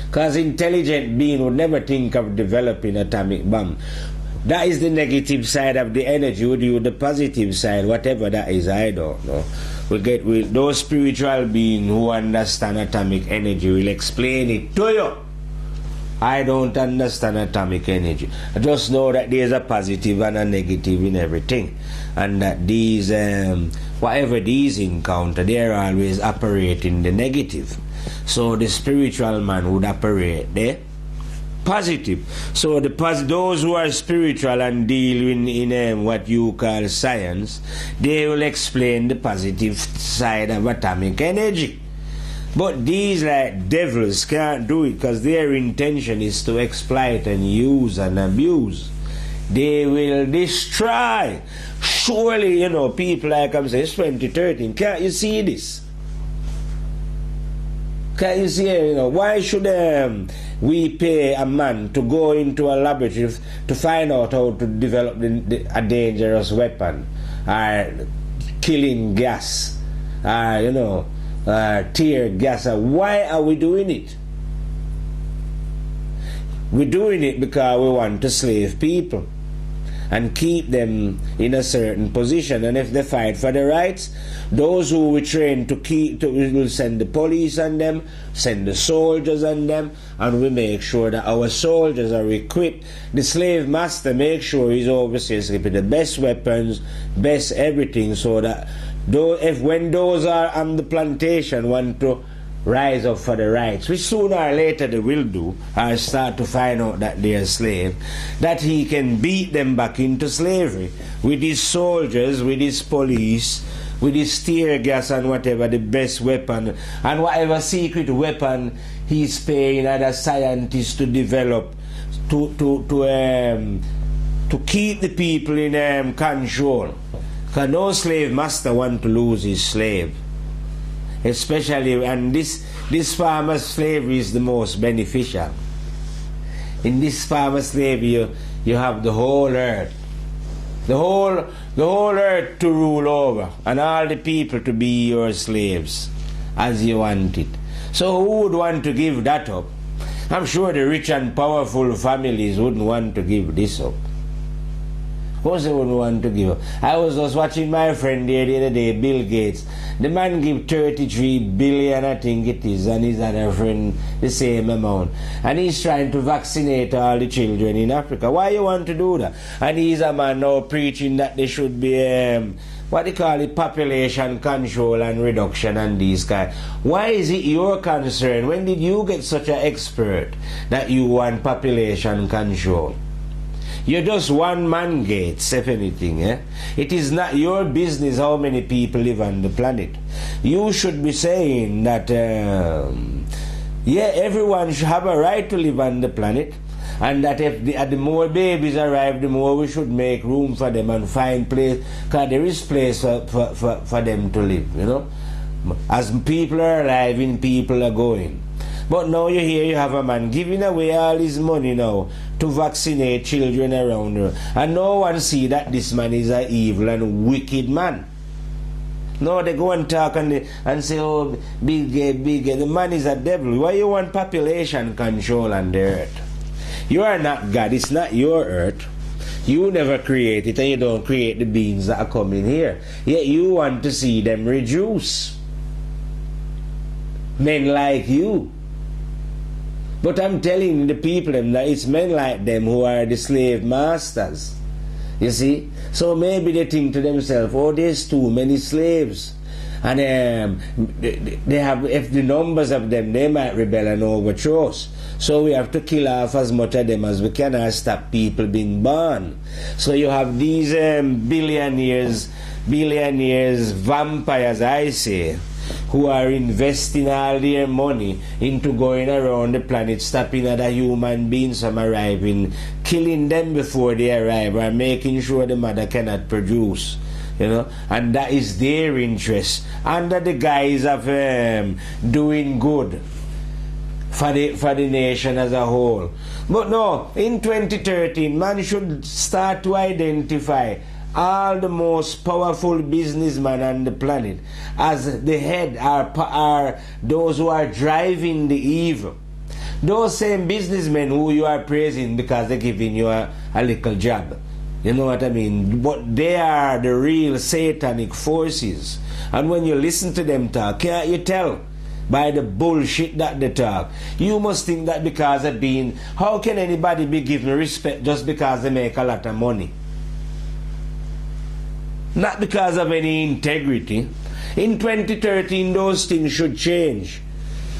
Because intelligent being would never think of developing atomic bomb. That is the negative side of the energy. We do the positive side, whatever that is, I don't know. Those spiritual beings who understand atomic energy will explain it to you. I don't understand atomic energy. I just know that there's a positive and a negative in everything. And that these, whatever these encounter, they're always operating the negative. So the spiritual man would operate there positive. So those who are spiritual and deal in what you call science, they will explain the positive side of atomic energy. But these like devils can't do it because their intention is to exploit and use and abuse. They will destroy. Surely, you know, people like I'm saying, it's 2013. Can't you see this? Can't you see, you know, why should we pay a man to go into a laboratory to find out how to develop a dangerous weapon, or killing gas, you know, tear gas? Why are we doing it? We're doing it because we want to slave people and keep them in a certain position. And if they fight for the rights, those who we train to keep, we will send the police on them, send the soldiers on them, and we make sure that our soldiers are equipped. The slave master makes sure his overseers equipped the best weapons, best everything, so that when those are on the plantation want to rise up for the rights, which sooner or later they will do, or start to find out that they're a slave, that he can beat them back into slavery with his soldiers, with his police, with his tear gas and whatever, the best weapon, and whatever secret weapon he's paying other scientists to develop to keep the people in control. Because no slave master want to lose his slave. Especially, and this farmer slavery is the most beneficial. In this farmer slavery you have the whole earth. The whole earth to rule over, and all the people to be your slaves as you want it. So who would want to give that up? I'm sure the rich and powerful families wouldn't want to give this up. Of course they wouldn't want to give up. I was just watching my friend there the other day, Bill Gates. The man give 33 billion, I think it is, and his other friend the same amount. And he's trying to vaccinate all the children in Africa. Why you want to do that? And he's a man now preaching that there should be what they call it, population control and reduction and these kind. Why is it your concern? When did you get such an expert that you want population control? You're just one man, Gates, if anything. It is not your business how many people live on the planet. You should be saying that, everyone should have a right to live on the planet, and that if the more babies arrive, the more we should make room for them and find place, because there is place for them to live, you know. As people are arriving, people are going. But now you have a man giving away all his money now to vaccinate children around her. And no one see that this man is an evil and wicked man. No, they go and talk and say, oh, big, the man is a devil. Why you want population control on the earth? You are not God. It's not your earth. You never create it, and you don't create the beings that are coming here. Yet you want to see them reduce. Men like you. But I'm telling the people that it's men like them who are the slave masters. You see? So maybe they think to themselves, oh, there's too many slaves. And they have, if the numbers of them, they might rebel and overthrow us. So we have to kill off as much of them as we can and stop people being born. So you have these billionaires, vampires, I say, who are investing all their money into going around the planet, stopping other human beings from arriving, killing them before they arrive, or making sure the mother cannot produce. You know, and that is their interest, under the guise of doing good for the nation as a whole. But no, in 2013, man should start to identify all the most powerful businessmen on the planet as the head are those who are driving the evil. Those same businessmen who you are praising because they're giving you a little job. You know what I mean? But they are the real satanic forces. And when you listen to them talk, can't you tell by the bullshit that they talk? You must think that because of being... How can anybody be given respect just because they make a lot of money? Not because of any integrity. In 2013, those things should change.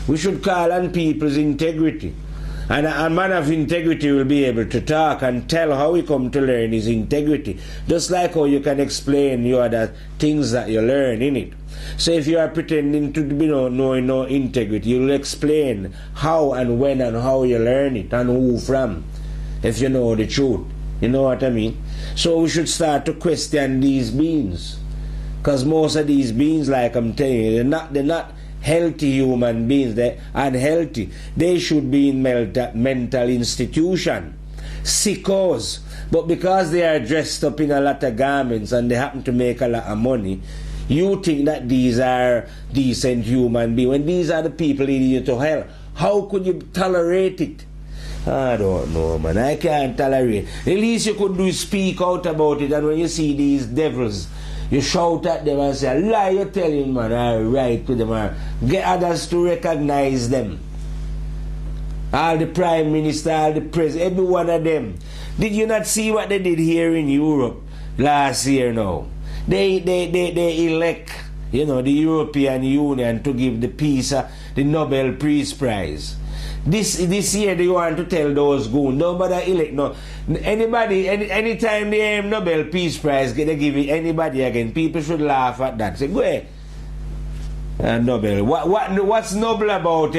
We should call on people's integrity. And a man of integrity will be able to talk and tell how he come to learn his integrity. Just like how you can explain your other things that you learn in it. So if you are pretending to be knowing no integrity, you will explain how and when and how you learn it and who from, if you know the truth. You know what I mean? So we should start to question these beings. Because most of these beings, like I'm telling you, they're not healthy human beings. They're unhealthy. They should be in mental institution, sickos. But because they are dressed up in a lot of garments and they happen to make a lot of money, you think that these are decent human beings when these are the people leading you to hell. How could you tolerate it? I don't know, man. I can't tolerate. The least you could do is speak out about it, and when you see these devils, you shout at them and say, lie you're telling, man, or write to them, or get others to recognize them. All the Prime Minister, all the President, every one of them. Did you not see what they did here in Europe last year now? They elect you know, the European Union to give the peace, the Nobel Peace Prize. This year they want to tell those goons, nobody elect, no. Anybody, anytime the Nobel Peace Prize, they give it anybody again, people should laugh at that. Say, go ahead. Nobel. What's noble about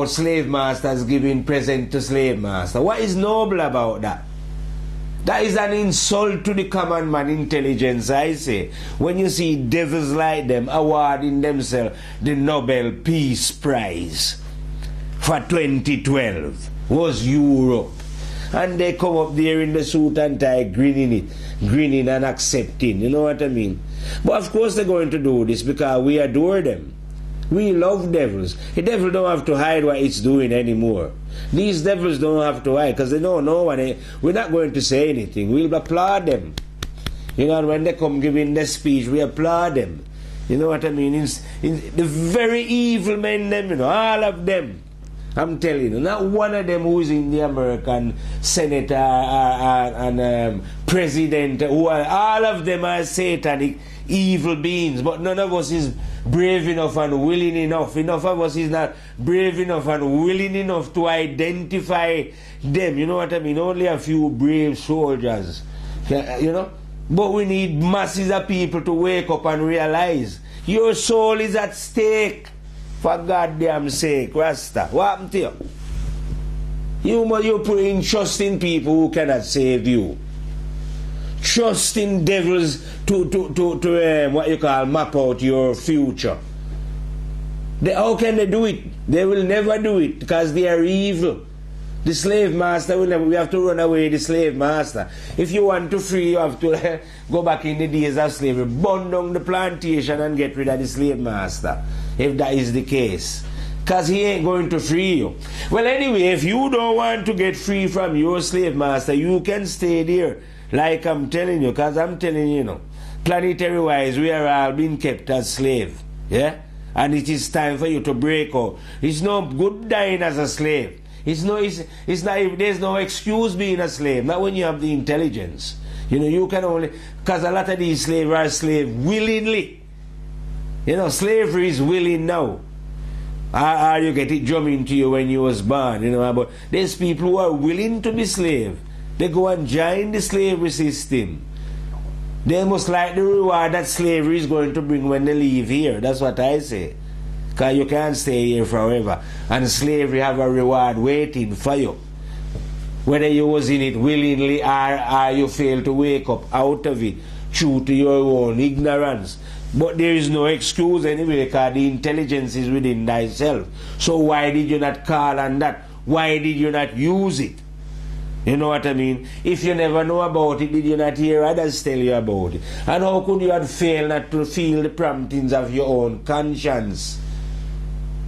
slave masters giving present to slave master? What is noble about that? That is an insult to the common man intelligence, I say. When you see devils like them awarding themselves the Nobel Peace Prize for 2012 was Europe. And they come up there in the suit and tie, grinning and accepting. You know what I mean? But of course they're going to do this because we adore them. We love devils. The devil don't have to hide what it's doing anymore. These devils don't have to hide because they don't know we're not going to say anything. We'll applaud them. You know, when they come giving their speech, we applaud them. You know what I mean? The very evil men, them, you know, all of them. I'm telling you, not one of them who is in the American Senate and President, all of them are satanic evil beings, but none of us is brave enough and willing enough. Enough of us is not brave enough and willing enough to identify them. You know what I mean? Only a few brave soldiers, you know. But we need masses of people to wake up and realize your soul is at stake. For goddamn sake, Rasta, what happened to you? You put in trust in people who cannot save you. Trust in devils to what you call map out your future. How can they do it? They will never do it because they are evil. The slave master will never. We have to run away the slave master. If you want to free, you have to go back in the days of slavery, burn down the plantation and get rid of the slave master. If that is the case. Because he ain't going to free you. Well, anyway, if you don't want to get free from your slave master, you can stay there. Like I'm telling you, because I'm telling you, you know, planetary-wise, we are all being kept as slaves. Yeah? And it is time for you to break out. It's no good dying as a slave. It's not, there's no excuse being a slave. Not when you have the intelligence. You know, you can only, because a lot of these slaves are slaves willingly. You know, slavery is willing now. Or you get it drummed into you when you was born, you know. But there's people who are willing to be slave. They go and join the slavery system. They must like the reward that slavery is going to bring when they leave here. That's what I say. Because you can't stay here forever. And slavery have a reward waiting for you. Whether you was in it willingly or you fail to wake up out of it due to your own ignorance. But there is no excuse anyway because the intelligence is within thyself. So why did you not call on that? Why did you not use it? You know what I mean? If you never know about it, did you not hear others tell you about it? And how could you have failed not to feel the promptings of your own conscience?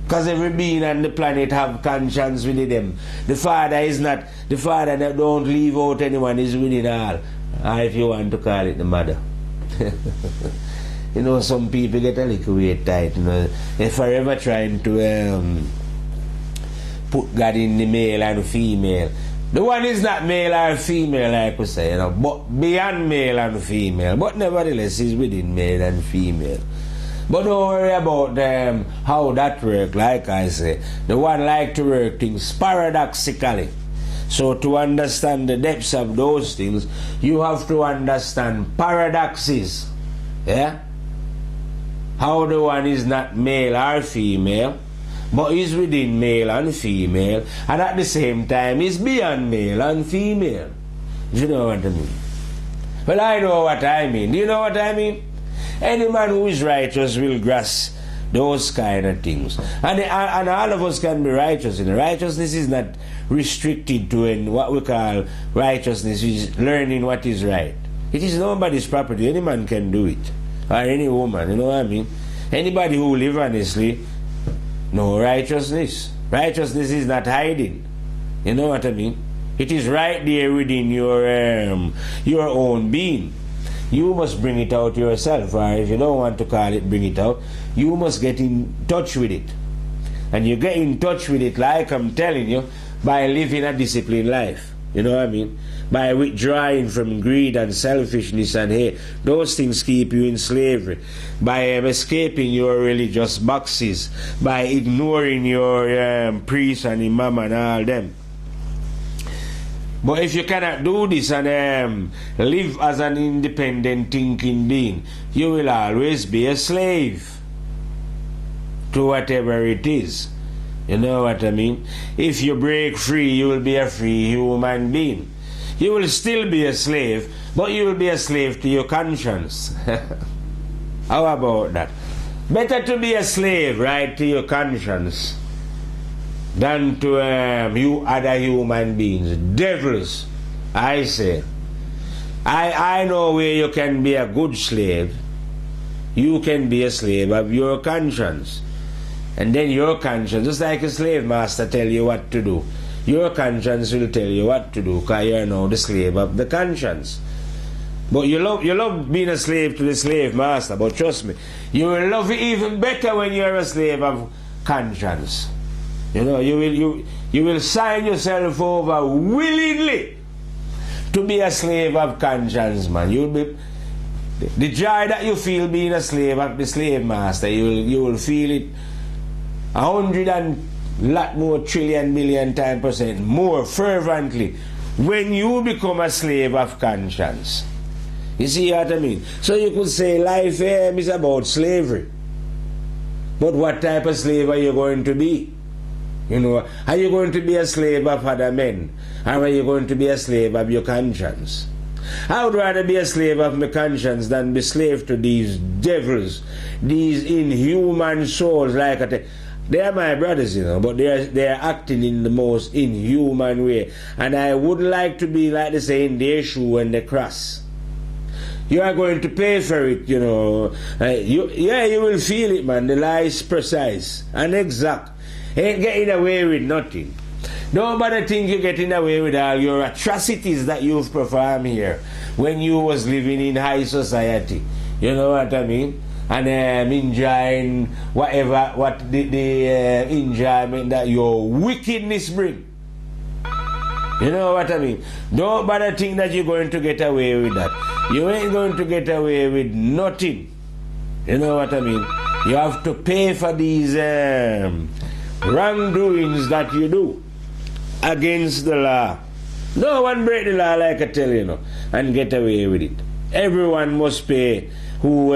Because every being on the planet have conscience within them. The Father that don't leave out anyone is within all. Or if you want to call it the Mother. You know, some people get a little weight tight, you know. They're forever trying to put God in the male and female. The one is not male or female, like we say, you know, but beyond male and female. But nevertheless, he's within male and female. But don't worry about how that works, like I say. The one like to work things paradoxically. So to understand the depths of those things, you have to understand paradoxes. Yeah? How the one is not male or female, but is within male and female, and at the same time is beyond male and female. Do you know what I mean? Well, I know what I mean. Do you know what I mean? Any man who is righteous will grasp those kind of things. And all of us can be righteous. You know, righteousness is not restricted to what we call righteousness, is learning what is right. It is nobody's property. Any man can do it. Or any woman, you know what I mean? Anybody who live honestly, no righteousness. Righteousness is not hiding. You know what I mean? It is right there within your own being. You must bring it out yourself, or if you don't want to call it bring it out, you must get in touch with it. And you get in touch with it, like I'm telling you, by living a disciplined life. You know what I mean? By withdrawing from greed and selfishness and hate. Those things keep you in slavery. By escaping your religious boxes. By ignoring your priests and imam and all them. But if you cannot do this and live as an independent thinking being, you will always be a slave to whatever it is. You know what I mean? If you break free, you will be a free human being. You will still be a slave, but you will be a slave to your conscience. How about that? Better to be a slave, right, to your conscience than to you other human beings. Devils, I say. I know where you can be a good slave. You can be a slave of your conscience. And then your conscience, just like a slave master tell you what to do, your conscience will tell you what to do, because you're now the slave of the conscience. But you love being a slave to the slave master, but trust me, you will love it even better when you're a slave of conscience. You know, you will sign yourself over willingly to be a slave of conscience, man. You'll be the joy that you feel being a slave of the slave master, you will feel it 100 and lot more trillion million times percent more fervently when you become a slave of conscience. You see what I mean? So you could say life is about slavery. But what type of slave are you going to be? You know, are you going to be a slave of other men? Or are you going to be a slave of your conscience? I would rather be a slave of my conscience than be slave to these devils, these inhuman souls. They are my brothers, you know, but they are acting in the most inhuman way. And I wouldn't like to be, like they say, in their shoe when they cross. You are going to pay for it, you know. You will feel it, man. The lie is precise and exact. Ain't getting away with nothing. Nobody think you're getting away with all your atrocities that you've performed here when you was living in high society. You know what I mean? And enjoying what the enjoyment that your wickedness bring. You know what I mean? Nobody think that you're going to get away with that. You ain't going to get away with nothing. You know what I mean? You have to pay for these wrongdoings that you do against the law. No one break the law, like I tell you, know, and get away with it. Everyone must pay who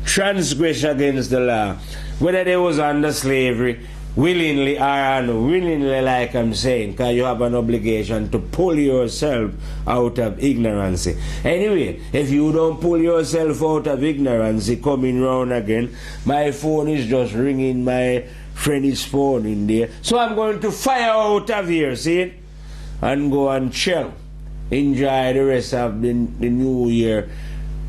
transgress against the law, whether they was under slavery, willingly or unwillingly, like I'm saying, because you have an obligation to pull yourself out of ignorance. Anyway, if you don't pull yourself out of ignorance, coming round again, my phone is just ringing, my friend's phone in there. So I'm going to fire out of here, see it? And go and chill. Enjoy the rest of the new year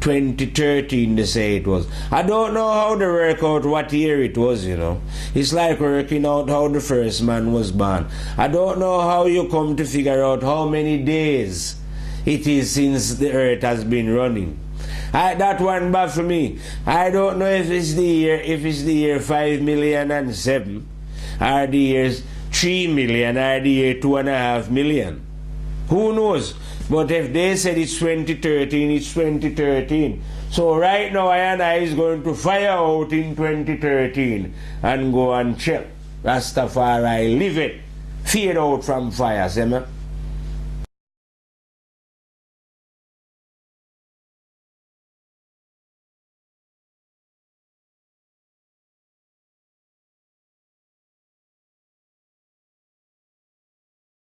2013, they say it was. I don't know how to work out what year it was, you know. It's like working out how the first man was born. I don't know how you come to figure out how many days it is since the earth has been running. That one baffle me. I don't know if it's the year 5,000,007 or the years 3 million or the year 2.5 million. Who knows? But if they said it's 2013, it's 2013. So right now I is going to fire out in 2013 and go and chill. Rastafari live it. Fade out from fire, see me?